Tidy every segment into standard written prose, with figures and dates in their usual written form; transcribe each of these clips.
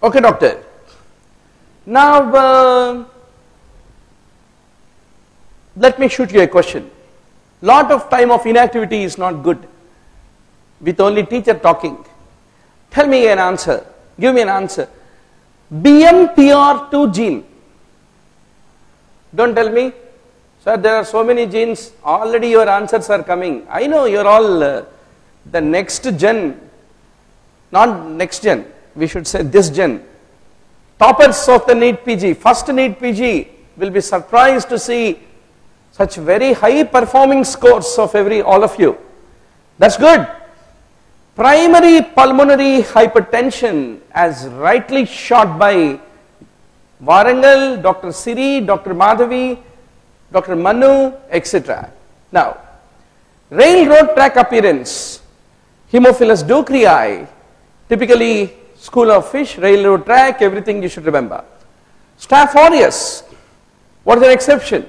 Okay, doctor. Now, let me shoot you a question. Lot of time of inactivity is not good with only teacher talking. Tell me an answer. Give me an answer. BMPR2 gene. Don't tell me. Sir, there are so many genes. Already your answers are coming. I know you're all the next gen. Not next gen. We should say this gen. Toppers of the NEET PG. First NEET PG will be surprised to see such very high performing scores of all of you. That's good. Primary pulmonary hypertension, as rightly shot by Varangal, Dr. Siri, Dr. Madhavi, Dr. Manu, etc. Now, railroad track appearance, Haemophilus ducreyi, typically school of fish, railroad track, everything you should remember. Staph aureus, what is an exception?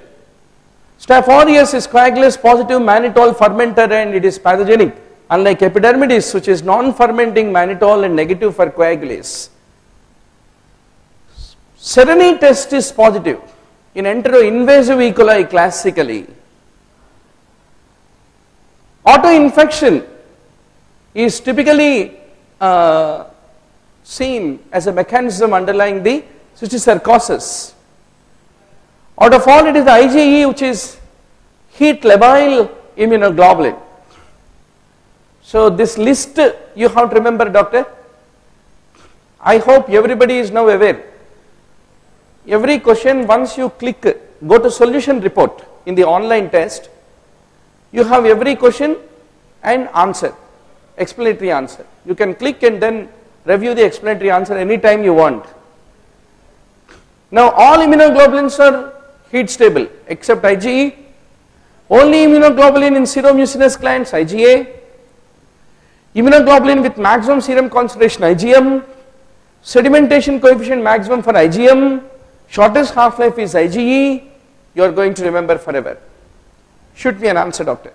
Staph aureus is coagulase positive mannitol fermenter and it is pathogenic, unlike epidermidis, which is non-fermenting mannitol and negative for coagulase. Sereny test is positive in enteroinvasive E. coli classically. Autoinfection is typically seen as a mechanism underlying the cysticercosis. Out of all, it is the IgE which is heat labile immunoglobulin. So this list you have to remember, doctor. I hope everybody is now aware. Every question, once you click, go to solution report in the online test, you have every question and answer, explanatory answer. You can click and then review the explanatory answer anytime you want. Now all immunoglobulins are heat stable except IgE. Only immunoglobulin in seromucinous glands, IgA. Immunoglobulin with maximum serum concentration, IgM. Sedimentation coefficient maximum for IgM. Shortest half-life is IgE. You are going to remember forever. Shoot me an answer, doctor.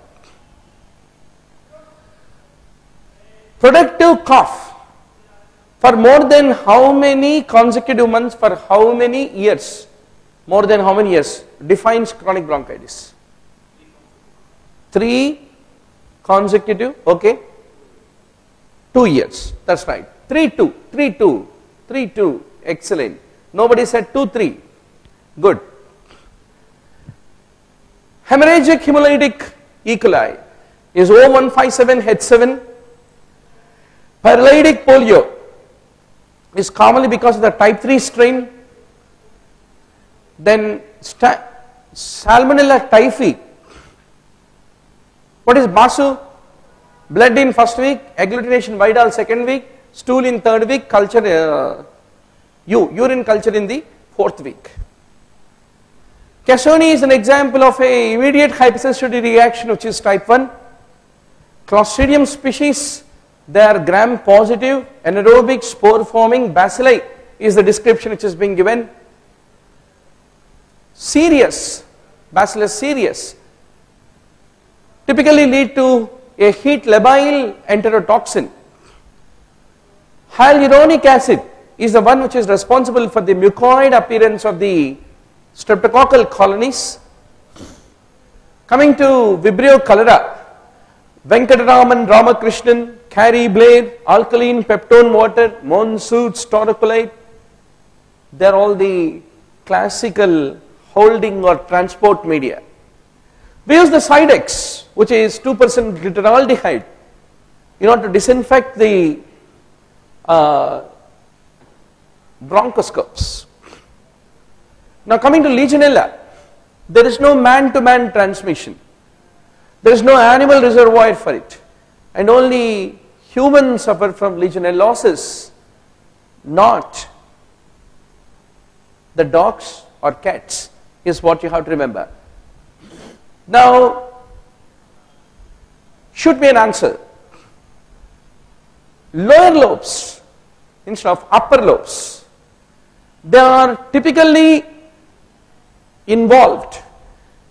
Productive cough for more than how many consecutive months, for how many years? More than how many years defines chronic bronchitis? 3 consecutive, okay. 2 years, that's right. 3-2, 3-2, 3-2, excellent. Nobody said 2-3, good. Hemorrhagic hemolytic E. coli is O157H7. Paralytic polio is commonly because of the type 3 strain. Then Salmonella typhi. What is BASU? Blood in first week, agglutination Vidal second week, stool in third week, culture urine culture in the fourth week. Cassoni is an example of a immediate hypersensitivity reaction which is type 1. Clostridium species, they are gram positive, anaerobic spore forming bacilli is the description which is being given. Cereus, Bacillus cereus, typically lead to a heat labile enterotoxin. Hyaluronic acid is the one which is responsible for the mucoid appearance of the streptococcal colonies. Coming to Vibrio cholera, Venkataraman Ramakrishnan, Carrie Blair, alkaline peptone water, Monsoot's taurocolite, they are all the classical holding or transport media. We use the Sidex, which is 2% glyceraldehyde, in order to disinfect the bronchoscopes. Now coming to Legionella, there is no man-to-man transmission. There is no animal reservoir for it, and only humans suffer from Legionellosis, not the dogs or cats, is what you have to remember. Now, shoot me an answer. Lower lobes instead of upper lobes, they are typically involved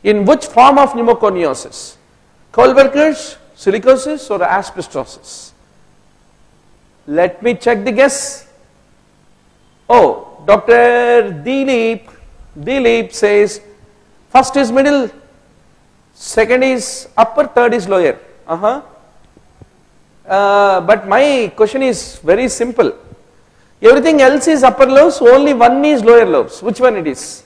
in which form of pneumoconiosis? Kohlberger's, silicosis or asbestosis? Let me check the guess. Oh, Dr. Dilip says first is middle, second is upper, third is lower. But my question is very simple. Everything else is upper lobes, only one is lower lobes. Which one it is?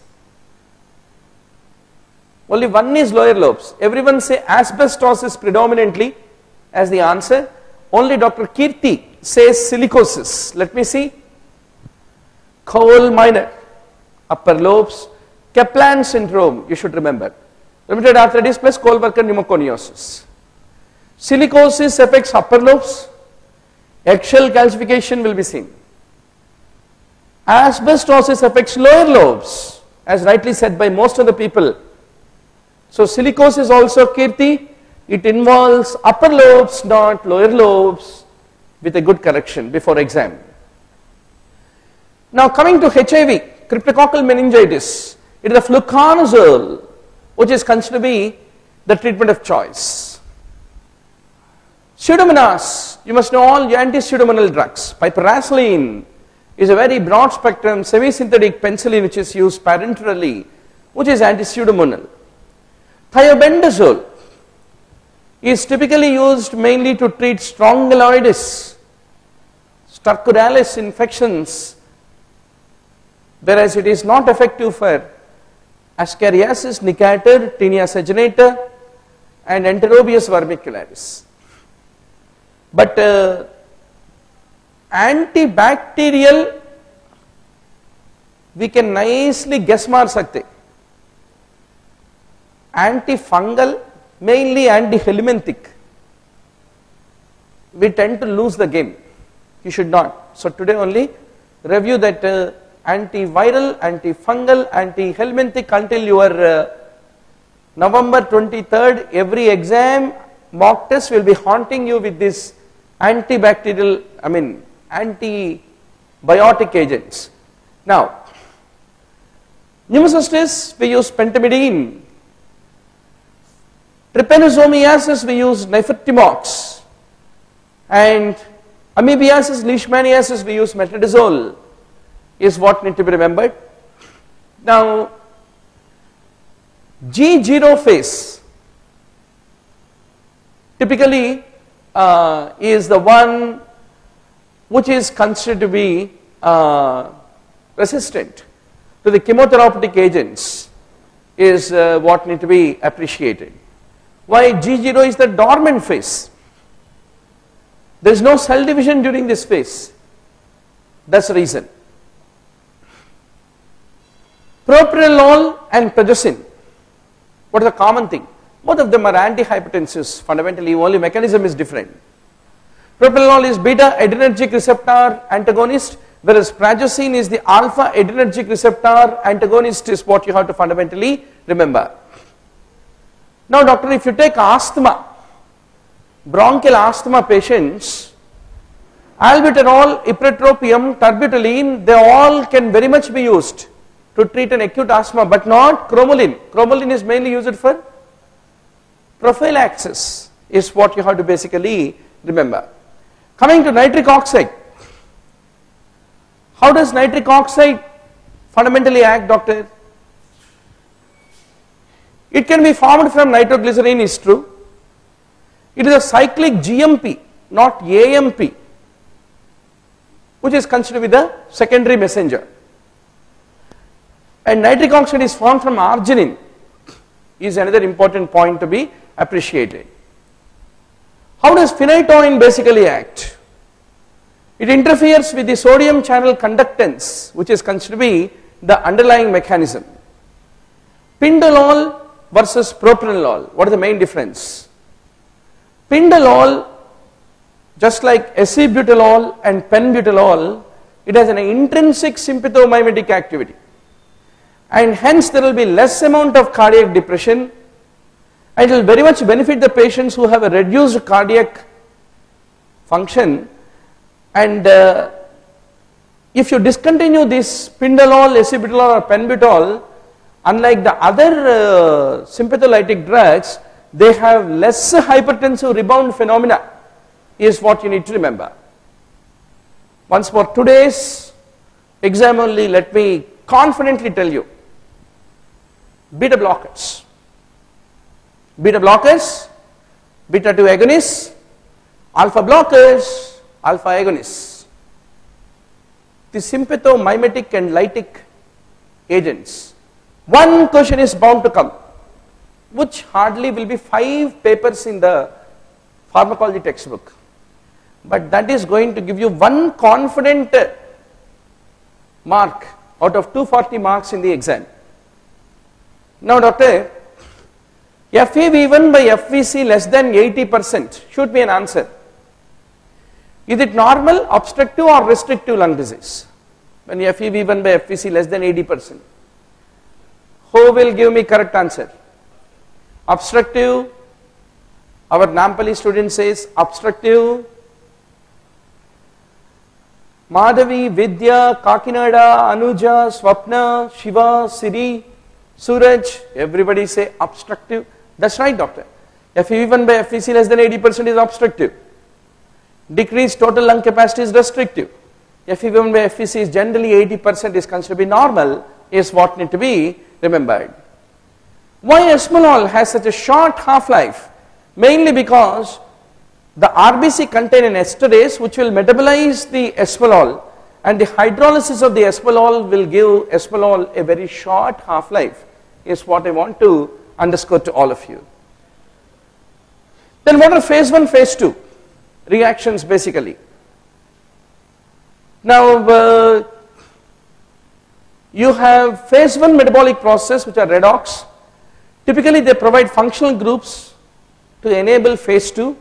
Only one is lower lobes. Everyone say asbestosis predominantly as the answer. Only Dr. Kirti says silicosis. Let me see. Coal minor, upper lobes. Kaplan syndrome, you should remember. Rheumatoid arthritis plus Kohlberger pneumoconiosis. Silicosis affects upper lobes. Eggshell calcification will be seen. Asbestosis affects lower lobes, as rightly said by most of the people. So silicosis also, Kirti, it involves upper lobes, not lower lobes, with a good correction before exam. Now coming to HIV, cryptococcal meningitis, it is the fluconazole which is considered to be the treatment of choice. Pseudomonas, you must know all anti-pseudomonal drugs. Piperacillin is a very broad spectrum semi-synthetic penicillin which is used parenterally, which is anti-pseudomonal. Thiobendazole is typically used mainly to treat strongyloides, Stercoralis infections, whereas it is not effective for Ascariasis nicator, Tinea sagenata and Enterobius vermicularis. But antibacterial we can nicely guess मार सकते. Antifungal, mainly anti-helminthic, we tend to lose the game. You should not. So today only review that antiviral, antifungal, anti-helminthic until your November 23rd. Every exam mock test will be haunting you with this antibacterial, antibiotic agents. Now, pneumocystis we use pentamidine. Trypanosomiasis we use nifurtimox, and amoebiasis, leishmaniasis we use metronidazole is what need to be remembered. Now G0 phase typically is the one which is considered to be resistant to the chemotherapeutic agents, is what need to be appreciated. Why G0 is the dormant phase? There is no cell division during this phase. That's the reason. Propranolol and prazosin, what is the common thing? Both of them are antihypertensives. Fundamentally, only mechanism is different. Propranolol is beta adrenergic receptor antagonist, whereas prazosin is the alpha adrenergic receptor antagonist, is what you have to fundamentally remember. Now doctor, if you take asthma, bronchial asthma patients, albuterol, ipratropium, terbutaline, they all can very much be used to treat an acute asthma, but not cromolyn. Cromolyn is mainly used for prophylaxis, is what you have to basically remember. Coming to nitric oxide, how does nitric oxide fundamentally act, doctor? It can be formed from nitroglycerin, is true. It is a cyclic GMP, not AMP, which is considered with the secondary messenger. And nitric oxide is formed from arginine, is another important point to be appreciated. How does phenytoin basically act? It interferes with the sodium channel conductance, which is considered to be the underlying mechanism. Pindolol versus propranolol, what is the main difference? Pindolol, just like acebutolol and penbutolol, it has an intrinsic sympathomimetic activity, and hence there will be less amount of cardiac depression, and it will very much benefit the patients who have a reduced cardiac function. And if you discontinue this pindolol, acebutolol or penbutol, unlike the other sympatholytic drugs, they have less hypertensive rebound phenomena, is what you need to remember. Once more, today's exam only, let me confidently tell you, beta blockers. Beta blockers, beta 2 agonists, alpha blockers, alpha agonists. The sympathomimetic and lytic agents. One question is bound to come, which hardly will be 5 papers in the pharmacology textbook. But that is going to give you one confident mark out of 240 marks in the exam. Now doctor, FEV1 by FVC less than 80%, shoot me an answer. Is it normal, obstructive or restrictive lung disease? When FEV1 by FVC less than 80%. Who will give me correct answer? Obstructive. Our Nampally student says obstructive. Madhavi, Vidya, Kakinada, Anuja, Swapna, Shiva, Siri, Suraj, everybody say obstructive. That's right, doctor. FEV1 by FVC less than 80% is obstructive. Decreased total lung capacity is restrictive. FEV1 by FVC is generally 80% is considered to be normal, is what need to be remembered. Why esmolol has such a short half-life? Mainly because the RBC contain an esterase which will metabolize the esmolol, and the hydrolysis of the esmolol will give esmolol a very short half-life, is what I want to underscore to all of you. Then what are phase 1, phase 2 reactions basically? Now you have phase 1 metabolic process, which are redox. Typically they provide functional groups to enable phase 2,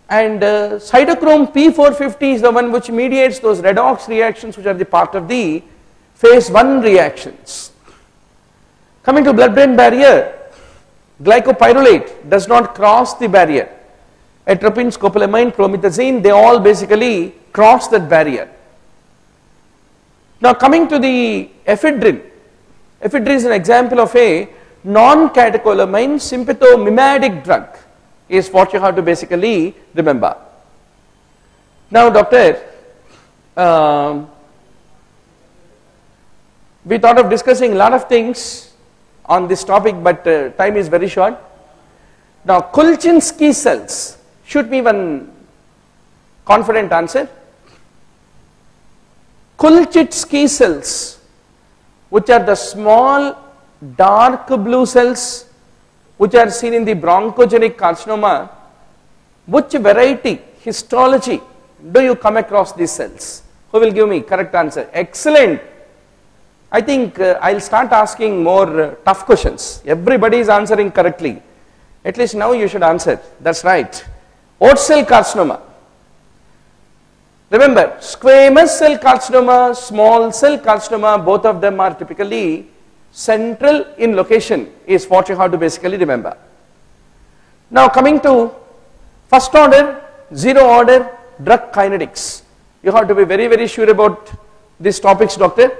and cytochrome P450 is the one which mediates those redox reactions which are the part of the phase 1 reactions. Coming to blood-brain barrier, glycopyrrolate does not cross the barrier. Atropine, scopolamine, promethazine, they all basically cross that barrier. Now coming to the ephedrine. Ephedrine is an example of a non-catecholamine sympathomimetic drug, is what you have to basically remember. Now doctor, we thought of discussing a lot of things on this topic, but time is very short. Now Kulchinsky cells, shoot me one confident answer. Kulchinsky cells, which are the small dark blue cells which are seen in the bronchogenic carcinoma, which variety, histology do you come across these cells? Who will give me correct answer? Excellent. I think I'll start asking more tough questions. Everybody is answering correctly. At least now you should answer. That's right. Oat cell carcinoma. Remember, squamous cell carcinoma, small cell carcinoma, both of them are typically central in location, is what you have to basically remember. Now coming to first order, zero order drug kinetics. You have to be very, very sure about these topics, doctor.